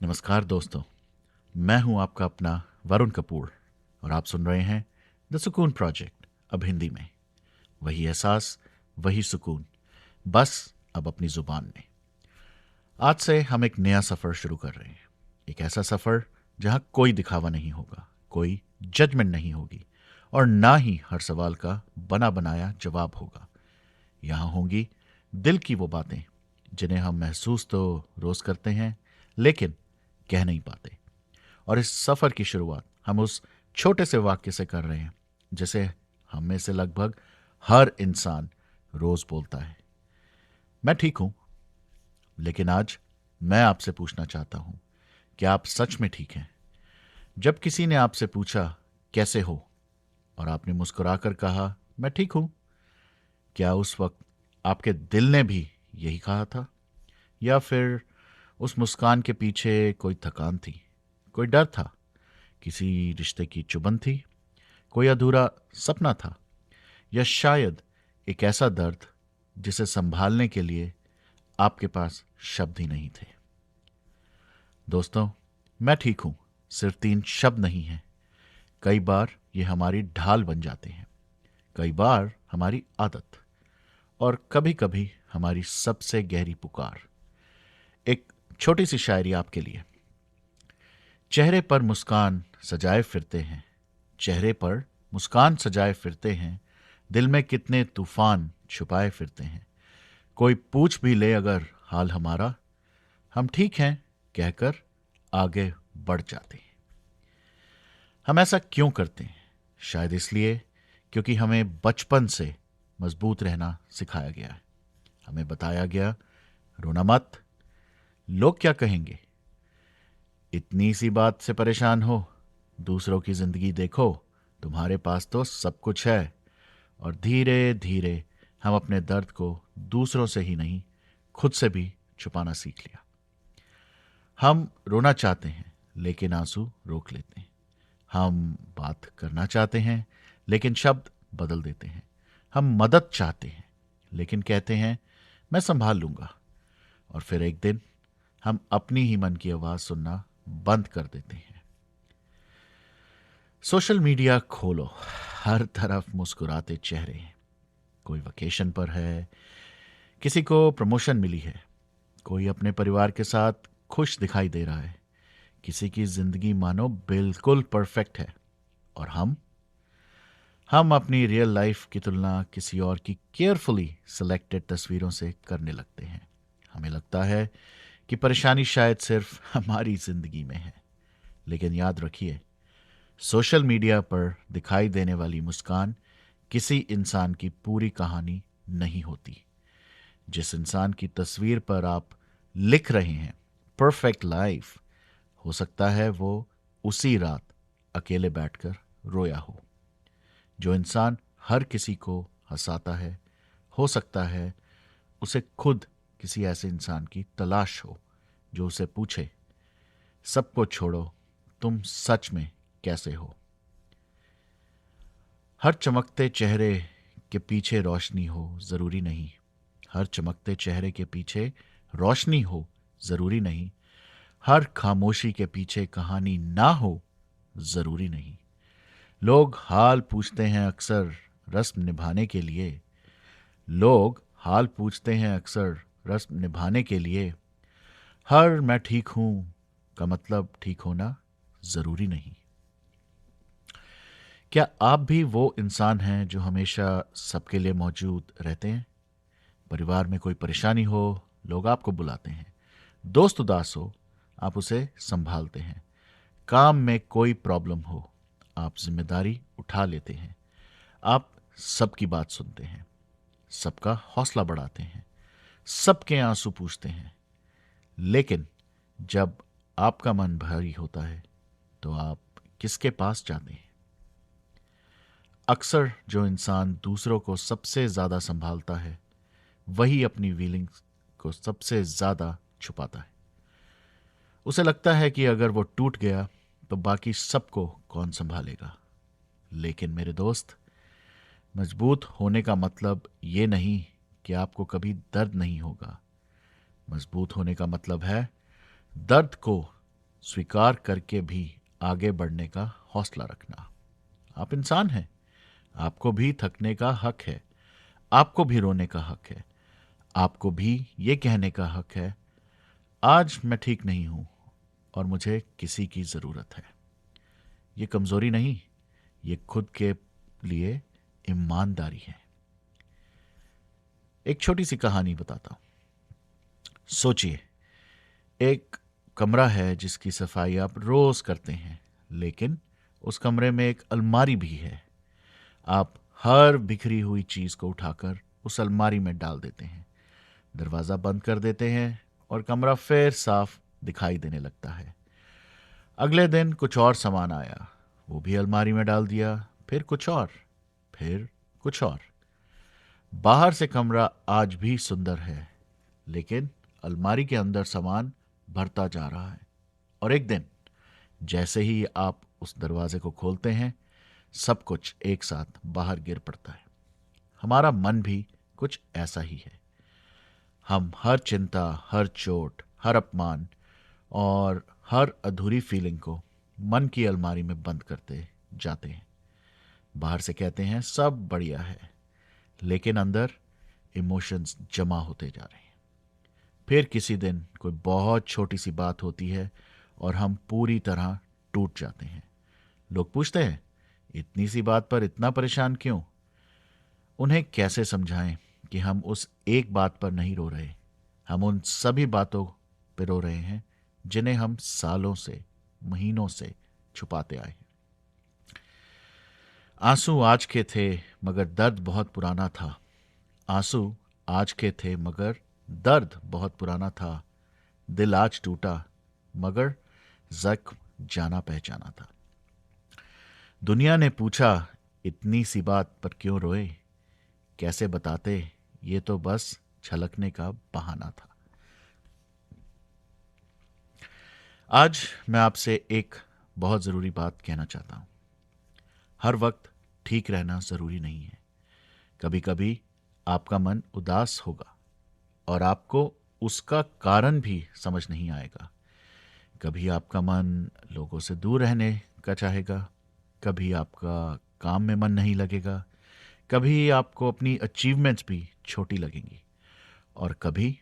नमस्कार दोस्तों, मैं हूं आपका अपना वरुण कपूर और आप सुन रहे हैं द सुकून प्रोजेक्ट। अब हिंदी में वही एहसास, वही सुकून, बस अब अपनी जुबान में। आज से हम एक नया सफ़र शुरू कर रहे हैं। एक ऐसा सफ़र जहां कोई दिखावा नहीं होगा, कोई जजमेंट नहीं होगी और ना ही हर सवाल का बना बनाया जवाब होगा। यहाँ होंगी दिल की वो बातें जिन्हें हम महसूस तो रोज़ करते हैं, लेकिन कह नहीं पाते। और इस सफर की शुरुआत हम उस छोटे से वाक्य से कर रहे हैं जिसे हम में से लगभग हर इंसान रोज बोलता है, मैं ठीक हूं। लेकिन आज मैं आपसे पूछना चाहता हूं कि आप सच में ठीक हैं? जब किसी ने आपसे पूछा कैसे हो और आपने मुस्कुराकर कहा मैं ठीक हूं, क्या उस वक्त आपके दिल ने भी यही कहा था, या फिर उस मुस्कान के पीछे कोई थकान थी, कोई डर था, किसी रिश्ते की चुभन थी, कोई अधूरा सपना था, या शायद एक ऐसा दर्द जिसे संभालने के लिए आपके पास शब्द ही नहीं थे? दोस्तों, मैं ठीक हूं सिर्फ 3 शब्द नहीं हैं। कई बार ये हमारी ढाल बन जाते हैं, कई बार हमारी आदत, और कभी कभी हमारी सबसे गहरी पुकार। एक छोटी सी शायरी आपके लिए। चेहरे पर मुस्कान सजाए फिरते हैं, चेहरे पर मुस्कान सजाए फिरते हैं, दिल में कितने तूफान छुपाए फिरते हैं। कोई पूछ भी ले अगर हाल हमारा, हम ठीक हैं कहकर आगे बढ़ जाते हैं। हम ऐसा क्यों करते हैं? शायद इसलिए क्योंकि हमें बचपन से मजबूत रहना सिखाया गया है। हमें बताया गया, रोना मत, लोग क्या कहेंगे, इतनी सी बात से परेशान हो, दूसरों की जिंदगी देखो, तुम्हारे पास तो सब कुछ है। और धीरे धीरे हम अपने दर्द को दूसरों से ही नहीं, खुद से भी छुपाना सीख लिया। हम रोना चाहते हैं लेकिन आंसू रोक लेते हैं। हम बात करना चाहते हैं लेकिन शब्द बदल देते हैं। हम मदद चाहते हैं लेकिन कहते हैं मैं संभाल लूंगा। और फिर एक दिन हम अपनी ही मन की आवाज सुनना बंद कर देते हैं। सोशल मीडिया खोलो, हर तरफ मुस्कुराते चेहरे हैं। कोई वेकेशन पर है, किसी को प्रमोशन मिली है, कोई अपने परिवार के साथ खुश दिखाई दे रहा है, किसी की जिंदगी मानो बिल्कुल परफेक्ट है। और हम अपनी रियल लाइफ की तुलना किसी और की केयरफुली सिलेक्टेड तस्वीरों से करने लगते हैं। हमें लगता है कि परेशानी शायद सिर्फ हमारी जिंदगी में है। लेकिन याद रखिए, सोशल मीडिया पर दिखाई देने वाली मुस्कान किसी इंसान की पूरी कहानी नहीं होती। जिस इंसान की तस्वीर पर आप लिख रहे हैं परफेक्ट लाइफ, हो सकता है वो उसी रात अकेले बैठकर रोया हो। जो इंसान हर किसी को हंसाता है, हो सकता है उसे खुद किसी ऐसे इंसान की तलाश हो जो उसे पूछे, सबको छोड़ो, तुम सच में कैसे हो? हर चमकते चेहरे के पीछे रोशनी हो जरूरी नहीं। हर चमकते चेहरे के पीछे रोशनी हो जरूरी नहीं। हर खामोशी के पीछे कहानी ना हो जरूरी नहीं। लोग हाल पूछते हैं अक्सर रस्म निभाने के लिए। लोग हाल पूछते हैं अक्सर रस्म निभाने के लिए। हर मैं ठीक हूं का मतलब ठीक होना जरूरी नहीं। क्या आप भी वो इंसान हैं जो हमेशा सबके लिए मौजूद रहते हैं? परिवार में कोई परेशानी हो, लोग आपको बुलाते हैं। दोस्त उदास हो, आप उसे संभालते हैं। काम में कोई प्रॉब्लम हो, आप जिम्मेदारी उठा लेते हैं। आप सबकी बात सुनते हैं, सबका हौसला बढ़ाते हैं, सबके आंसू पूछते हैं। लेकिन जब आपका मन भारी होता है तो आप किसके पास जाते हैं? अक्सर जो इंसान दूसरों को सबसे ज्यादा संभालता है वही अपनी फीलिंग्स को सबसे ज्यादा छुपाता है। उसे लगता है कि अगर वो टूट गया तो बाकी सबको कौन संभालेगा। लेकिन मेरे दोस्त, मजबूत होने का मतलब ये नहीं कि आपको कभी दर्द नहीं होगा। मजबूत होने का मतलब है दर्द को स्वीकार करके भी आगे बढ़ने का हौसला रखना। आप इंसान हैं, आपको भी थकने का हक है, आपको भी रोने का हक है, आपको भी ये कहने का हक है, आज मैं ठीक नहीं हूं और मुझे किसी की जरूरत है। ये कमजोरी नहीं, ये खुद के लिए ईमानदारी है। एक छोटी सी कहानी बताता हूं। सोचिए, एक कमरा है जिसकी सफाई आप रोज करते हैं, लेकिन उस कमरे में एक अलमारी भी है। आप हर बिखरी हुई चीज को उठाकर उस अलमारी में डाल देते हैं, दरवाजा बंद कर देते हैं और कमरा फिर साफ दिखाई देने लगता है। अगले दिन कुछ और सामान आया, वो भी अलमारी में डाल दिया, फिर कुछ और, फिर कुछ और। बाहर से कमरा आज भी सुंदर है, लेकिन अलमारी के अंदर सामान भरता जा रहा है। और एक दिन जैसे ही आप उस दरवाजे को खोलते हैं, सब कुछ एक साथ बाहर गिर पड़ता है। हमारा मन भी कुछ ऐसा ही है। हम हर चिंता, हर चोट, हर अपमान और हर अधूरी फीलिंग को मन की अलमारी में बंद करते जाते हैं। बाहर से कहते हैं सब बढ़िया है, लेकिन अंदर इमोशंस जमा होते जा रहे हैं। फिर किसी दिन कोई बहुत छोटी सी बात होती है और हम पूरी तरह टूट जाते हैं। लोग पूछते हैं, इतनी सी बात पर इतना परेशान क्यों? उन्हें कैसे समझाएं कि हम उस एक बात पर नहीं रो रहे, हम उन सभी बातों पर रो रहे हैं जिन्हें हम सालों से, महीनों से छुपाते आए हैं। आंसू आज के थे मगर दर्द बहुत पुराना था। आंसू आज के थे मगर दर्द बहुत पुराना था। दिल आज टूटा मगर जख्म जाना पहचाना था। दुनिया ने पूछा, इतनी सी बात पर क्यों रोए? कैसे बताते, ये तो बस छलकने का बहाना था। आज मैं आपसे एक बहुत जरूरी बात कहना चाहता हूं। हर वक्त ठीक रहना जरूरी नहीं है। कभी कभी आपका मन उदास होगा और आपको उसका कारण भी समझ नहीं आएगा। कभी आपका मन लोगों से दूर रहने का चाहेगा, कभी आपका काम में मन नहीं लगेगा, कभी आपको अपनी अचीवमेंट्स भी छोटी लगेंगी, और कभी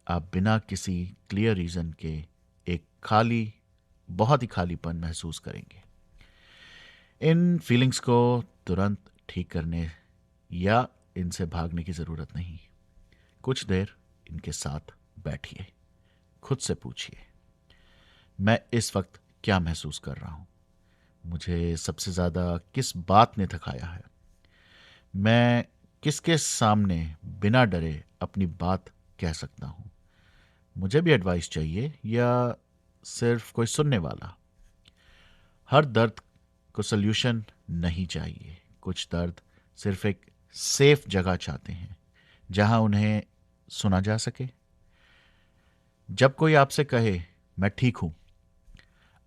आप बिना किसी क्लियर रीजन के एक खाली, बहुत ही खालीपन महसूस करेंगे। इन फीलिंग्स को तुरंत ठीक करने या इनसे भागने की जरूरत नहीं। कुछ देर इनके साथ बैठिए, खुद से पूछिए, मैं इस वक्त क्या महसूस कर रहा हूं? मुझे सबसे ज्यादा किस बात ने थकाया है? मैं किसके सामने बिना डरे अपनी बात कह सकता हूं? मुझे भी एडवाइस चाहिए या सिर्फ कोई सुनने वाला? हर दर्द को सल्यूशन नहीं चाहिए। कुछ दर्द सिर्फ एक सेफ जगह चाहते हैं जहां उन्हें सुना जा सके। जब कोई आपसे कहे मैं ठीक हूं,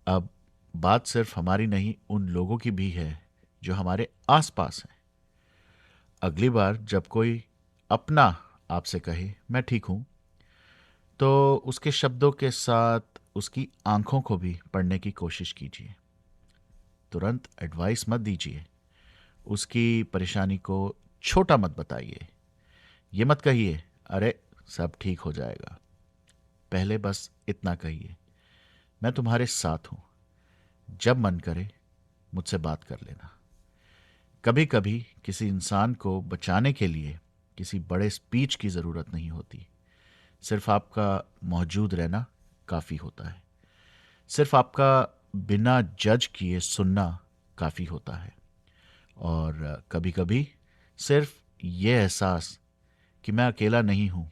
अब बात सिर्फ हमारी नहीं, उन लोगों की भी है जो हमारे आसपास हैं। अगली बार जब कोई अपना आपसे कहे मैं ठीक हूं, तो उसके शब्दों के साथ उसकी आंखों को भी पढ़ने की कोशिश कीजिए। तुरंत एडवाइस मत दीजिए, उसकी परेशानी को छोटा मत बताइए। ये मत कहिए अरे सब ठीक हो जाएगा। पहले बस इतना कहिए, मैं तुम्हारे साथ हूं, जब मन करे मुझसे बात कर लेना। कभी कभी किसी इंसान को बचाने के लिए किसी बड़े स्पीच की जरूरत नहीं होती। सिर्फ आपका मौजूद रहना काफी होता है। सिर्फ आपका बिना जज किए सुनना काफी होता है। और कभी कभी सिर्फ ये एहसास कि मैं अकेला नहीं हूं,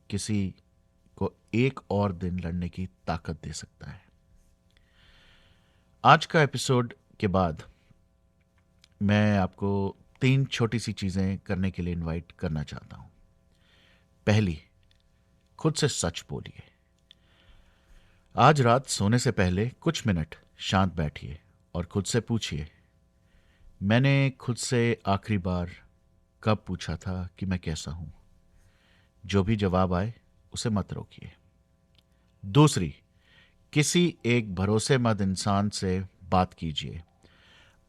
किसी को एक और दिन लड़ने की ताकत दे सकता है। आज का एपिसोड के बाद मैं आपको 3 छोटी सी चीजें करने के लिए इनवाइट करना चाहता हूं। पहली, खुद से सच बोलिए। आज रात सोने से पहले कुछ मिनट शांत बैठिए और खुद से पूछिए, मैंने खुद से आखिरी बार कब पूछा था कि मैं कैसा हूं? जो भी जवाब आए उसे मत रोकिए। दूसरी, किसी एक भरोसेमंद इंसान से बात कीजिए।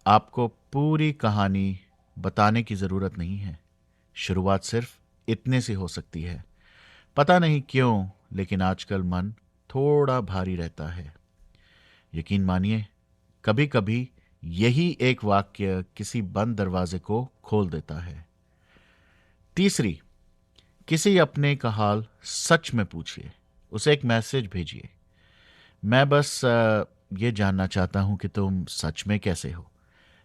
आपको पूरी कहानी बताने की ज़रूरत नहीं है। शुरुआत सिर्फ इतने से हो सकती है। पता नहीं क्यों, लेकिन आजकल मन थोड़ा भारी रहता है। यकीन मानिए, कभी कभी यही एक वाक्य किसी बंद दरवाजे को खोल देता है। तीसरी, किसी अपने का हाल सच में पूछिए। उसे एक मैसेज भेजिए। मैं बस ये जानना चाहता हूं कि तुम सच में कैसे हो।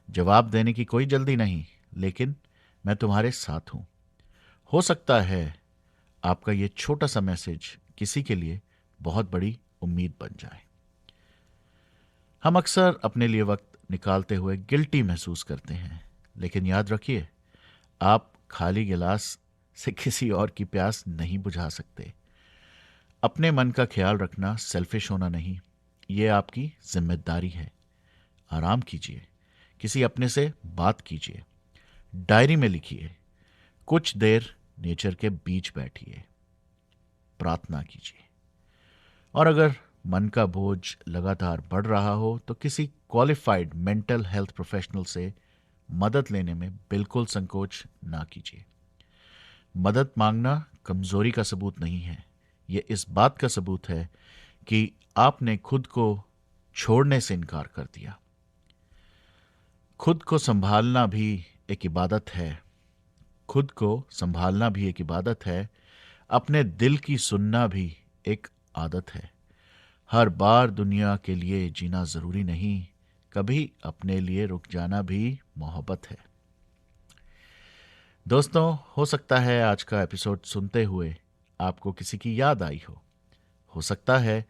जवाब देने की कोई जल्दी नहीं, लेकिन मैं तुम्हारे साथ हूं। हो सकता है आपका ये छोटा सा मैसेज किसी के लिए बहुत बड़ी उम्मीद बन जाए। हम अक्सर अपने लिए वक्त निकालते हुए गिल्टी महसूस करते हैं, लेकिन याद रखिए, आप खाली गिलास से किसी और की प्यास नहीं बुझा सकते। अपने मन का ख्याल रखना सेल्फिश होना नहीं, ये आपकी जिम्मेदारी है। आराम कीजिए, किसी अपने से बात कीजिए, डायरी में लिखिए, कुछ देर नेचर के बीच बैठिए, प्रार्थना कीजिए। और अगर मन का बोझ लगातार बढ़ रहा हो तो किसी क्वालिफाइड मेंटल हेल्थ प्रोफेशनल से मदद लेने में बिल्कुल संकोच ना कीजिए। मदद मांगना कमजोरी का सबूत नहीं है, यह इस बात का सबूत है कि आपने खुद को छोड़ने से इनकार कर दिया। खुद को संभालना भी एक इबादत है। खुद को संभालना भी एक इबादत है। अपने दिल की सुनना भी एक आदत है। हर बार दुनिया के लिए जीना जरूरी नहीं, कभी अपने लिए रुक जाना भी मोहब्बत है। दोस्तों, हो सकता है आज का एपिसोड सुनते हुए आपको किसी की याद आई हो सकता है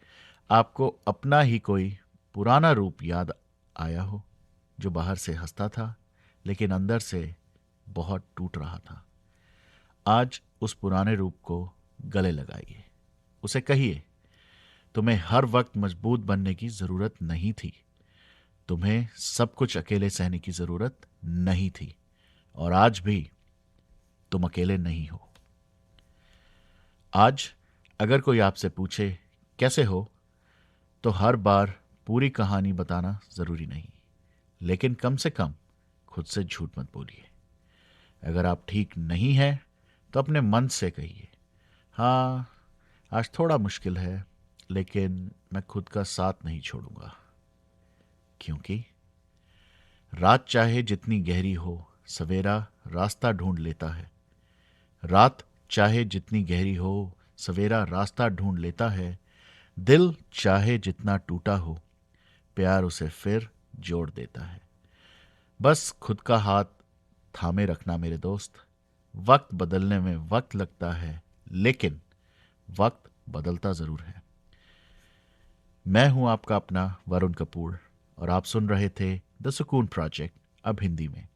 आपको अपना ही कोई पुराना रूप याद आया हो, जो बाहर से हंसता था लेकिन अंदर से बहुत टूट रहा था। आज उस पुराने रूप को गले लगाइए। उसे कहिए, तुम्हें हर वक्त मजबूत बनने की जरूरत नहीं थी। तुम्हें सब कुछ अकेले सहने की जरूरत नहीं थी, और आज भी तुम अकेले नहीं हो। आज अगर कोई आपसे पूछे कैसे हो, तो हर बार पूरी कहानी बताना जरूरी नहीं, लेकिन कम से कम खुद से झूठ मत बोलिए। अगर आप ठीक नहीं हैं तो अपने मन से कहिए, हाँ, आज थोड़ा मुश्किल है, लेकिन मैं खुद का साथ नहीं छोड़ूंगा। क्योंकि रात चाहे जितनी गहरी हो, सवेरा रास्ता ढूंढ लेता है। रात चाहे जितनी गहरी हो, सवेरा रास्ता ढूंढ लेता है। दिल चाहे जितना टूटा हो, प्यार उसे फिर जोड़ देता है। बस खुद का हाथ थामे रखना मेरे दोस्त। वक्त बदलने में वक्त लगता है, लेकिन वक्त बदलता जरूर है। मैं हूं आपका अपना वरुण कपूर, और आप सुन रहे थे द सुकून प्रोजेक्ट, अब हिंदी में।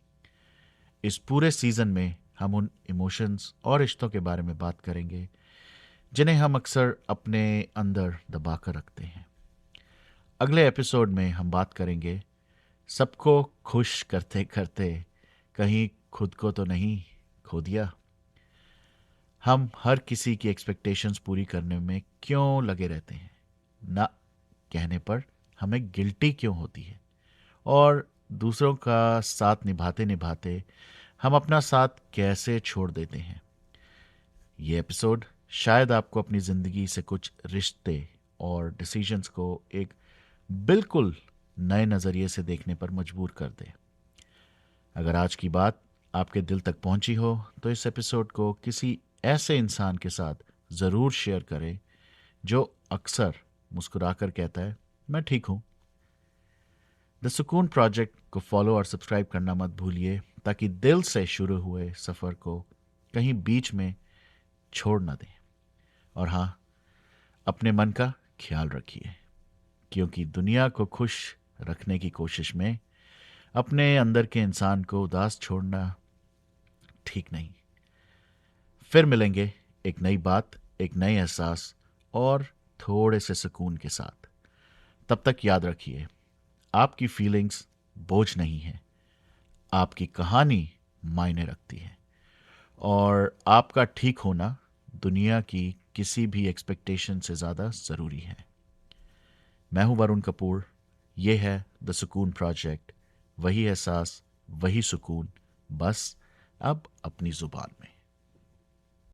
इस पूरे सीजन में हम उन इमोशंस और रिश्तों के बारे में बात करेंगे जिन्हें हम अक्सर अपने अंदर दबा कर रखते हैं। अगले एपिसोड में हम बात करेंगे, सबको खुश करते करते कहीं खुद को तो नहीं खो दिया। हम हर किसी की एक्सपेक्टेशंस पूरी करने में क्यों लगे रहते हैं, ना कहने पर हमें गिल्टी क्यों होती है, और दूसरों का साथ निभाते निभाते हम अपना साथ कैसे छोड़ देते हैं। ये एपिसोड शायद आपको अपनी ज़िंदगी से कुछ रिश्ते और डिसीजंस को एक बिल्कुल नए नज़रिए से देखने पर मजबूर कर दे। अगर आज की बात आपके दिल तक पहुंची हो तो इस एपिसोड को किसी ऐसे इंसान के साथ ज़रूर शेयर करें जो अक्सर मुस्कुराकर कहता है, मैं ठीक हूं। द सुकून प्रोजेक्ट को फॉलो और सब्सक्राइब करना मत भूलिए, ताकि दिल से शुरू हुए सफ़र को कहीं बीच में छोड़ ना दें। और हाँ, अपने मन का ख्याल रखिए, क्योंकि दुनिया को खुश रखने की कोशिश में अपने अंदर के इंसान को उदास छोड़ना ठीक नहीं। फिर मिलेंगे एक नई बात, एक नए एहसास और थोड़े से सुकून के साथ। तब तक याद रखिए, आपकी फीलिंग्स बोझ नहीं है, आपकी कहानी मायने रखती है, और आपका ठीक होना दुनिया की किसी भी एक्सपेक्टेशन से ज़्यादा ज़रूरी है। मैं हूं वरुण कपूर, ये है द सुकून प्रोजेक्ट, वही एहसास वही सुकून, बस अब अपनी जुबान में।